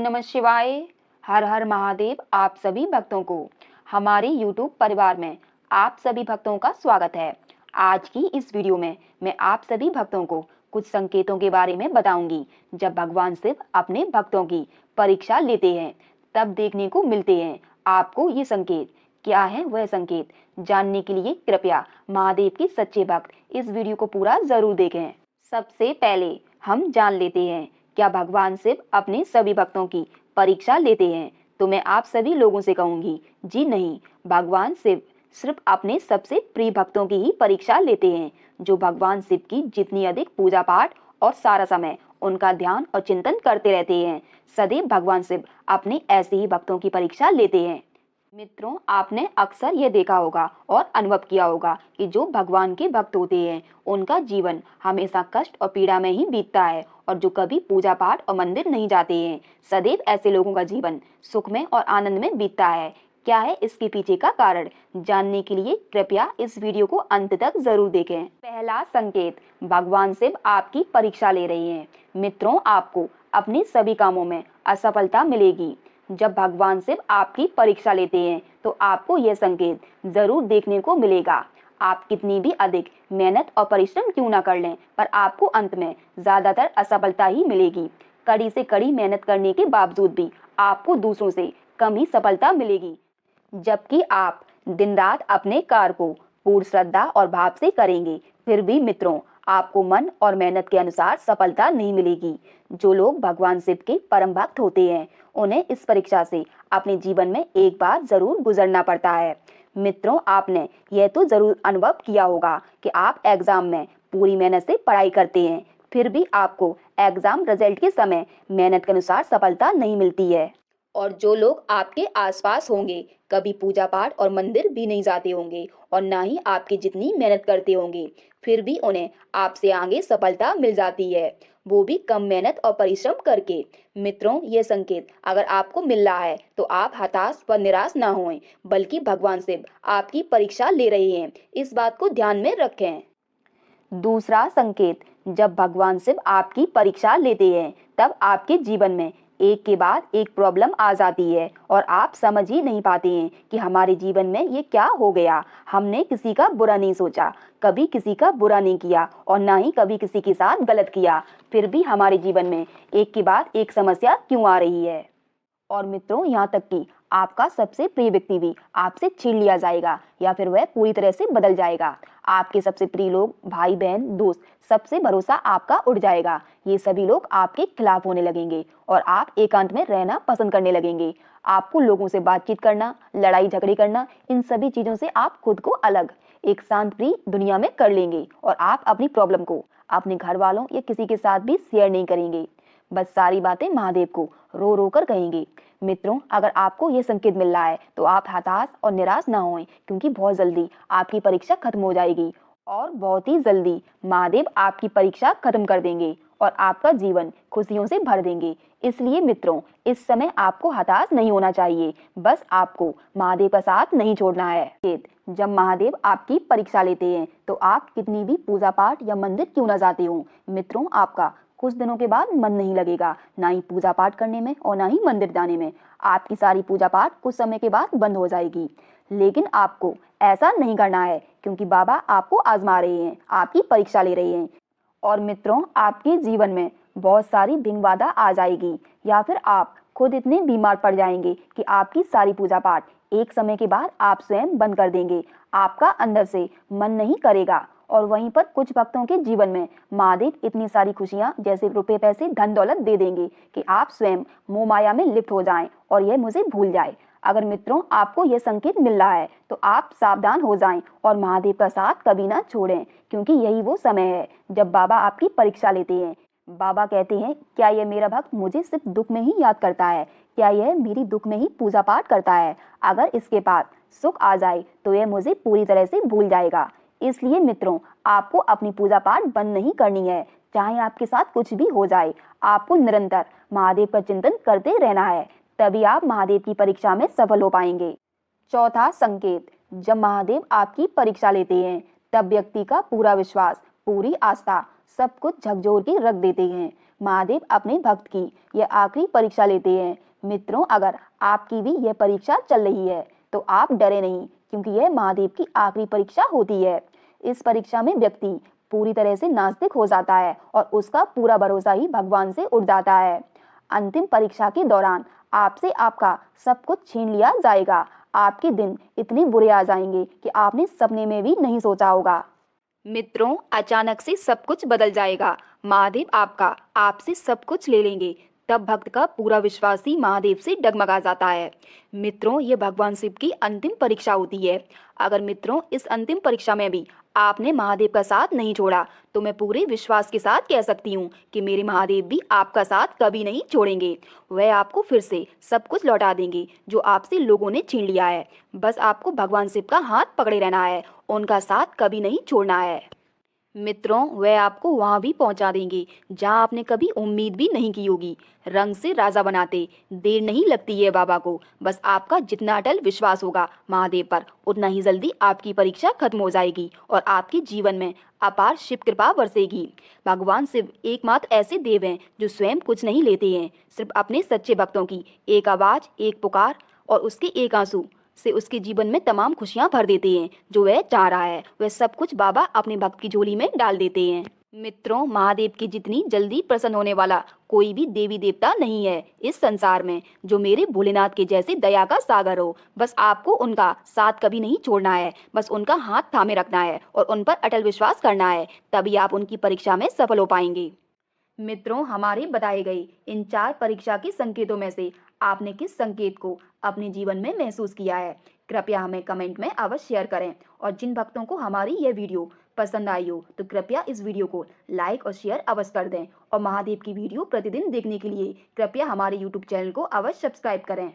नमः शिवाय। हर हर महादेव। आप सभी भक्तों को हमारे YouTube परिवार में आप सभी भक्तों का स्वागत है। आज की इस वीडियो में मैं आप सभी भक्तों को कुछ संकेतों के बारे में बताऊंगी। जब भगवान शिव अपने भक्तों की परीक्षा लेते हैं तब देखने को मिलते हैं आपको ये संकेत। क्या है वह संकेत जानने के लिए कृपया महादेव के सच्चे भक्त इस वीडियो को पूरा जरूर देखें। सबसे पहले हम जान लेते हैं क्या भगवान शिव अपने सभी भक्तों की परीक्षा लेते हैं। तो मैं आप सभी लोगों से कहूंगी जी नहीं, भगवान शिव सिर्फ अपने सबसे प्रिय भक्तों की ही परीक्षा लेते हैं, जो भगवान शिव की जितनी अधिक पूजा पाठ और सारा समय उनका ध्यान और चिंतन करते रहते हैं। सदैव भगवान शिव अपने ऐसे ही भक्तों की परीक्षा लेते हैं। मित्रों, आपने अक्सर ये देखा होगा और अनुभव किया होगा कि जो भगवान के भक्त होते हैं उनका जीवन हमेशा कष्ट और पीड़ा में ही बीतता है, और जो कभी पूजा पाठ और मंदिर नहीं जाते हैं सदैव ऐसे लोगों का जीवन सुख में और आनंद में बीतता है। क्या है इसके पीछे का कारण जानने के लिए कृपया इस वीडियो को अंत तक जरूर देखें। पहला संकेत, भगवान शिव आपकी परीक्षा ले रहे हैं। मित्रों, आपको अपने सभी कामों में असफलता मिलेगी। जब भगवान शिव आपकी परीक्षा लेते हैं तो आपको यह संकेत जरूर देखने को मिलेगा। आप कितनी भी अधिक मेहनत और परिश्रम क्यों ना कर लें, पर आपको अंत में ज्यादातर असफलता ही मिलेगी। कड़ी से कड़ी मेहनत करने के बावजूद भी आपको दूसरों से कम ही सफलता मिलेगी। जबकि आप दिन रात अपने कार्य को पूर्ण श्रद्धा और भाव से करेंगे, फिर भी मित्रों आपको मन और मेहनत के अनुसार सफलता नहीं मिलेगी। जो लोग भगवान शिव के परम भक्त होते हैं उन्हें इस परीक्षा से अपने जीवन में एक बार जरूर गुजरना पड़ता है। मित्रों, आपने यह तो जरूर अनुभव किया होगा कि आप एग्जाम में पूरी मेहनत से पढ़ाई करते हैं, फिर भी आपको एग्जाम रिजल्ट के समय मेहनत के अनुसार सफलता नहीं मिलती है। और जो लोग आपके आसपास होंगे कभी पूजा पाठ और मंदिर भी नहीं जाते होंगे और ना ही आपकी जितनी मेहनत करते होंगे, फिर भी उन्हें आपसे आगे सफलता मिल जाती है, वो भी कम मेहनत और परिश्रम करके। मित्रों, ये संकेत अगर आपको मिल रहा है तो आप हताश व निराश ना होएं, बल्कि भगवान शिव आपकी परीक्षा ले रहे हैं, इस बात को ध्यान में रखें। दूसरा संकेत, जब भगवान शिव आपकी परीक्षा लेते हैं तब आपके जीवन में एक के बाद एक प्रॉब्लम आ जाती है और आप समझ ही नहीं पाते हैं कि हमारे जीवन में ये क्या हो गया। हमने किसी का बुरा नहीं सोचा, कभी किसी का बुरा नहीं किया और ना ही कभी किसी के साथ गलत किया, फिर भी हमारे जीवन में एक के बाद एक समस्या क्यों आ रही है। और मित्रों, यहाँ तक कि आपका सबसे प्रिय व्यक्ति भी आपसे छीन लिया जाएगा या फिर वह पूरी तरह से बदल जाएगा। आपके सबसे प्रिय लोग, भाई बहन दोस्त, सबसे भरोसा आपका उड़ जाएगा। ये सभी लोग आपके खिलाफ होने लगेंगे और आप एकांत में रहना पसंद करने लगेंगे। आपको लोगों से बातचीत करना, लड़ाई झगड़े करना, इन सभी चीजों से आप खुद को अलग एक शांत प्रिय दुनिया में कर लेंगे और आप अपनी प्रॉब्लम को अपने घर वालों या किसी के साथ भी शेयर नहीं करेंगे, बस सारी बातें महादेव को रो रो कर कहेंगे। मित्रों, अगर आपको ये संकेत मिल रहा है तो आप हताश और निराश ना होएं, क्योंकि बहुत जल्दी आपकी परीक्षा खत्म हो जाएगी और बहुत ही जल्दी महादेव आपकी परीक्षा खत्म कर देंगे और आपका जीवन खुशियों से भर देंगे। इसलिए मित्रों, इस समय आपको हताश नहीं होना चाहिए, बस आपको महादेव का साथ नहीं छोड़ना है। जब महादेव आपकी परीक्षा लेते हैं तो आप कितनी भी पूजा पाठ या मंदिर क्यों ना जाते हो, मित्रों आपका कुछ दिनों के बाद मन नहीं लगेगा, ना ही पूजा पाठ करने में और ना ही मंदिर जाने में। आपकी सारी पूजा पाठ कुछ समय के बाद बंद हो जाएगी। लेकिन आपको ऐसा नहीं करना है, क्योंकि बाबा आपको आजमा रहे हैं, आपकी परीक्षा ले रहे हैं। और मित्रों, आपके जीवन में बहुत सारी विघ्न बाधा आ जाएगी या फिर आप खुद इतने बीमार पड़ जाएंगे कि आपकी सारी पूजा पाठ एक समय के बाद आप स्वयं बंद कर देंगे। आपका अंदर से मन नहीं करेगा। और वहीं पर कुछ भक्तों के जीवन में महादेव इतनी सारी खुशियां जैसे रुपए पैसे धन दौलत दे देंगे कि आप स्वयं मोह माया में लिप्त हो जाएं और यह मुझे भूल जाए। अगर मित्रों आपको यह संकेत मिल रहा है तो आप सावधान हो जाएं और महादेव का साथ कभी ना छोड़ें, क्योंकि यही वो समय है जब बाबा आपकी परीक्षा लेते हैं। बाबा कहते हैं, क्या यह मेरा भक्त मुझे सिर्फ दुख में ही याद करता है? क्या यह मेरी दुख में ही पूजा पाठ करता है? अगर इसके पास सुख आ जाए तो यह मुझे पूरी तरह से भूल जाएगा। इसलिए मित्रों, आपको अपनी पूजा पाठ बंद नहीं करनी है, चाहे आपके साथ कुछ भी हो जाए। आपको निरंतर महादेव का चिंतन करते रहना है, तभी आप महादेव की परीक्षा में सफल हो पाएंगे। चौथा संकेत, जब महादेव आपकी परीक्षा लेते हैं तब व्यक्ति का पूरा विश्वास, पूरी आस्था, सब कुछ झकझोर के रख देते हैं। महादेव अपने भक्त की यह आखिरी परीक्षा लेते हैं। मित्रों, अगर आपकी भी यह परीक्षा चल रही है तो आप डरे नहीं, क्योंकि यह महादेव की आखिरी परीक्षा होती है। इस परीक्षा में व्यक्ति पूरी तरह से नास्तिक हो जाता है और उसका पूरा भरोसा ही भगवान से उठ जाता है। अंतिम परीक्षा के दौरान आपसे आपका सब कुछ छीन लिया जाएगा। आपके दिन इतने बुरे आ जाएंगे कि आपने सपने में भी नहीं सोचा होगा। मित्रों, अचानक से सब कुछ बदल जाएगा। महादेव आपसे सब कुछ ले लेंगे। तब भक्त का पूरा विश्वास ही महादेव से डगमगा जाता है। मित्रों, ये भगवान शिव की अंतिम परीक्षा होती है। अगर मित्रों इस अंतिम परीक्षा में भी आपने महादेव का साथ नहीं छोड़ा तो मैं पूरे विश्वास के साथ कह सकती हूँ कि मेरे महादेव भी आपका साथ कभी नहीं छोड़ेंगे। वह आपको फिर से सब कुछ लौटा देंगे जो आपसे लोगों ने छीन लिया है। बस आपको भगवान शिव का हाथ पकड़े रहना है, उनका साथ कभी नहीं छोड़ना है। मित्रों, वह आपको वहां भी पहुंचा देंगे जहां आपने कभी उम्मीद भी नहीं की होगी। रंग से राजा बनाते देर नहीं लगती है बाबा को। बस आपका जितना अटल विश्वास होगा महादेव पर, उतना ही जल्दी आपकी परीक्षा खत्म हो जाएगी और आपके जीवन में अपार शिव कृपा बरसेगी। भगवान शिव एकमात्र ऐसे देव हैं जो स्वयं कुछ नहीं लेते हैं, सिर्फ अपने सच्चे भक्तों की एक आवाज, एक पुकार और उसके एक आंसू से उसके जीवन में तमाम खुशियां भर देते हैं। जो वह चाह रहा है वह सब कुछ बाबा अपने भक्त की झोली में डाल देते हैं। मित्रों, महादेव की जितनी जल्दी प्रसन्न होने वाला कोई भी देवी देवता नहीं है इस संसार में जो मेरे भोलेनाथ के जैसे दया का सागर हो। बस आपको उनका साथ कभी नहीं छोड़ना है, बस उनका हाथ थामे रखना है और उन पर अटल विश्वास करना है, तभी आप उनकी परीक्षा में सफल हो पाएंगे। मित्रों, हमारे बताए गए इन 4 परीक्षा के संकेतों में से आपने किस संकेत को अपने जीवन में महसूस किया है? कृपया हमें कमेंट में अवश्य शेयर करें। और जिन भक्तों को हमारी यह वीडियो पसंद आई हो तो कृपया इस वीडियो को लाइक और शेयर अवश्य कर दें। और महादेव की वीडियो प्रतिदिन देखने के लिए कृपया हमारे YouTube चैनल को अवश्य सब्सक्राइब करें।